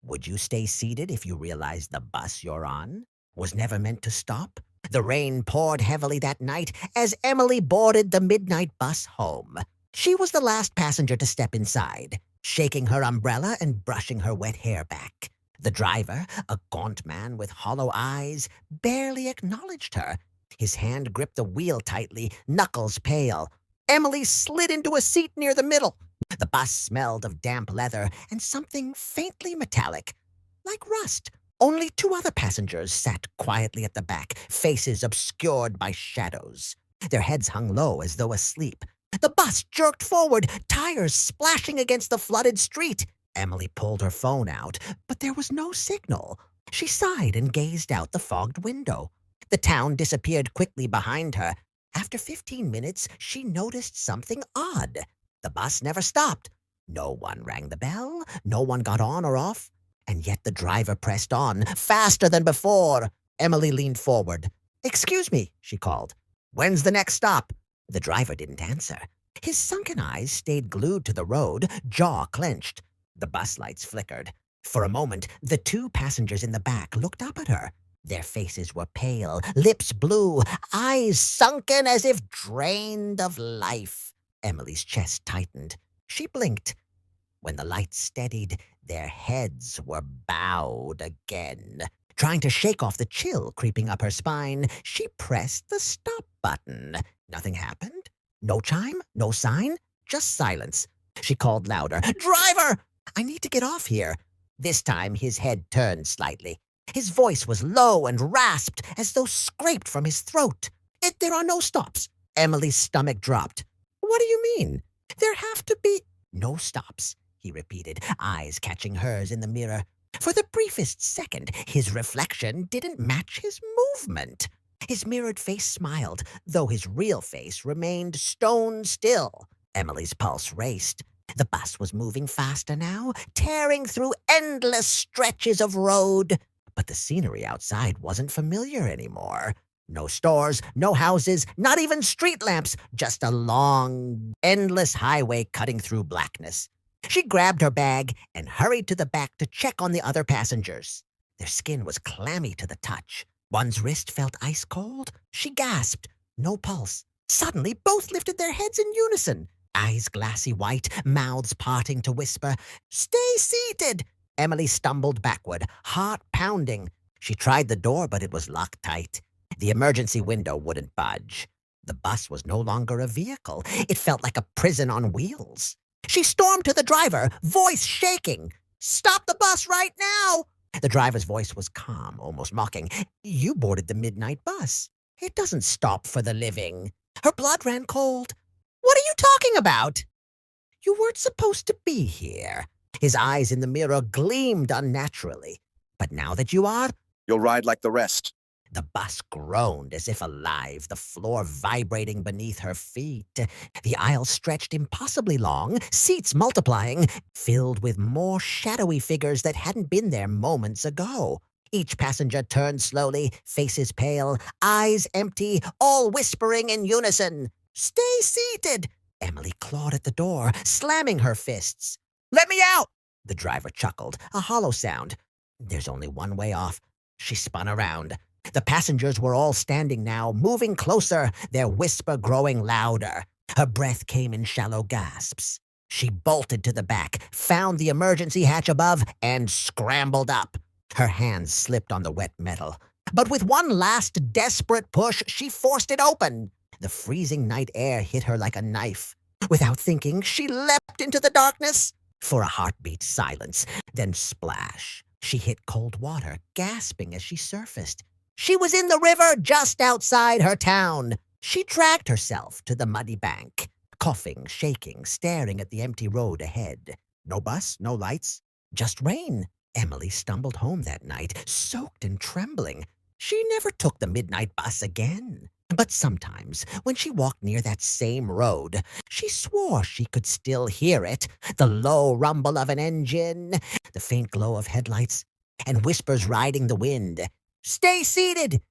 Would you stay seated if you realized the bus you're on was never meant to stop? The rain poured heavily that night as Emily boarded the midnight bus home. She was the last passenger to step inside, shaking her umbrella and brushing her wet hair back. The driver, a gaunt man with hollow eyes, barely acknowledged her. His hand gripped the wheel tightly, knuckles pale. Emily slid into a seat near the middle. The bus smelled of damp leather and something faintly metallic, like rust. Only two other passengers sat quietly at the back, faces obscured by shadows. Their heads hung low as though asleep. The bus jerked forward, tires splashing against the flooded street. Emily pulled her phone out, but there was no signal. She sighed and gazed out the fogged window. The town disappeared quickly behind her. After 15 minutes, she noticed something odd. The bus never stopped. No one rang the bell, no one got on or off, and yet the driver pressed on, faster than before. Emily leaned forward. "Excuse me," she called. "When's the next stop?" The driver didn't answer. His sunken eyes stayed glued to the road, jaw clenched. The bus lights flickered. For a moment, the two passengers in the back looked up at her. Their faces were pale, lips blue, eyes sunken as if drained of life. Emily's chest tightened. She blinked. When the lights steadied, their heads were bowed again. Trying to shake off the chill creeping up her spine, she pressed the stop button. Nothing happened. No chime, no sign, just silence. She called louder, "Driver! I need to get off here." This time his head turned slightly. His voice was low and rasped, as though scraped from his throat. There are no stops." Emily's stomach dropped. "What do you mean? There have to be—" "No stops," he repeated, eyes catching hers in the mirror. For the briefest second, his reflection didn't match his movement. His mirrored face smiled, though his real face remained stone still. Emily's pulse raced. The bus was moving faster now, tearing through endless stretches of road. But the scenery outside wasn't familiar anymore. No stores, no houses, not even street lamps, just a long, endless highway cutting through blackness. She grabbed her bag and hurried to the back to check on the other passengers. Their skin was clammy to the touch. One's wrist felt ice cold. She gasped. No pulse. Suddenly, both lifted their heads in unison. Eyes glassy white, mouths parting to whisper, "Stay seated!" Emily stumbled backward, heart pounding. She tried the door, but it was locked tight. The emergency window wouldn't budge. The bus was no longer a vehicle. It felt like a prison on wheels. She stormed to the driver, voice shaking. "Stop the bus right now!" The driver's voice was calm, almost mocking. "You boarded the midnight bus. It doesn't stop for the living." Her blood ran cold. "What are you talking about?" "You weren't supposed to be here." His eyes in the mirror gleamed unnaturally. "But now that you are—" You'll ride like the rest. The bus groaned as if alive, the floor vibrating beneath her feet. The aisle stretched impossibly long, seats multiplying, filled with more shadowy figures that hadn't been there moments ago. Each passenger turned slowly, faces pale, eyes empty, all whispering in unison. "Stay seated!" Emily clawed at the door, slamming her fists. "Let me out!" The driver chuckled, a hollow sound. "There's only one way off." She spun around. The passengers were all standing now, moving closer, their whisper growing louder. Her breath came in shallow gasps. She bolted to the back, found the emergency hatch above, and scrambled up. Her hands slipped on the wet metal. But with one last desperate push, she forced it open. The freezing night air hit her like a knife. Without thinking, she leapt into the darkness. For a heartbeat, silence, then splash. She hit cold water, gasping as she surfaced. She was in the river just outside her town. She dragged herself to the muddy bank, coughing, shaking, staring at the empty road ahead. No bus, no lights, just rain. Emily stumbled home that night, soaked and trembling. She never took the midnight bus again. But sometimes, when she walked near that same road, she swore she could still hear it, the low rumble of an engine, the faint glow of headlights, and whispers riding the wind. "Stay seated!